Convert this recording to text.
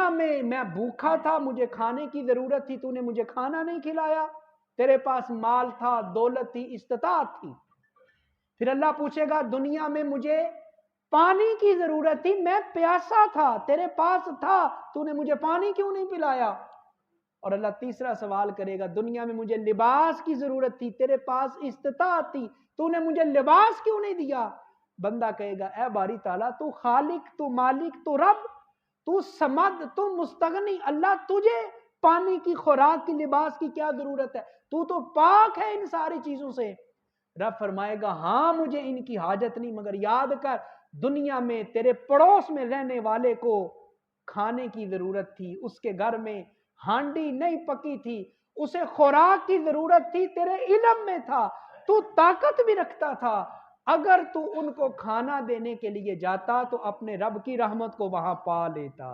दुनिया में मैं भूखा था, मुझे खाने की जरूरत थी, तूने मुझे खाना नहीं खिलाया। तेरे पास माल था, दौलत थी, इस्तिताअत थी। फिर अल्लाह पूछेगा दुनिया में मुझे पानी की जरूरत थी, मैं प्यासा था, तेरे पास था, तूने मुझे पानी क्यों नहीं पिलाया। और अल्लाह तीसरा सवाल करेगा दुनिया में मुझे लिबास की जरूरत थी, तेरे पास इस्तिताअत थी, तूने मुझे लिबास क्यों नहीं दिया। बंदा कहेगा ए बारी ताला, तू खालिक, तू मालिक, तू रब, तू समद, तू मुस्तगनी, अल्लाह तुझे पानी की, खुराक की, लिबास की क्या जरूरत है, तू तो पाक है इन सारी चीजों से। रब फरमाएगा हाँ मुझे इनकी हाजत नहीं, मगर याद कर दुनिया में तेरे पड़ोस में रहने वाले को खाने की जरूरत थी, उसके घर में हांडी नहीं पकी थी, उसे खुराक की जरूरत थी, तेरे इल्म में था, तू ताकत भी रखता था। अगर तू उनको खाना देने के लिए जाता तो अपने रब की रहमत को वहां पा लेता।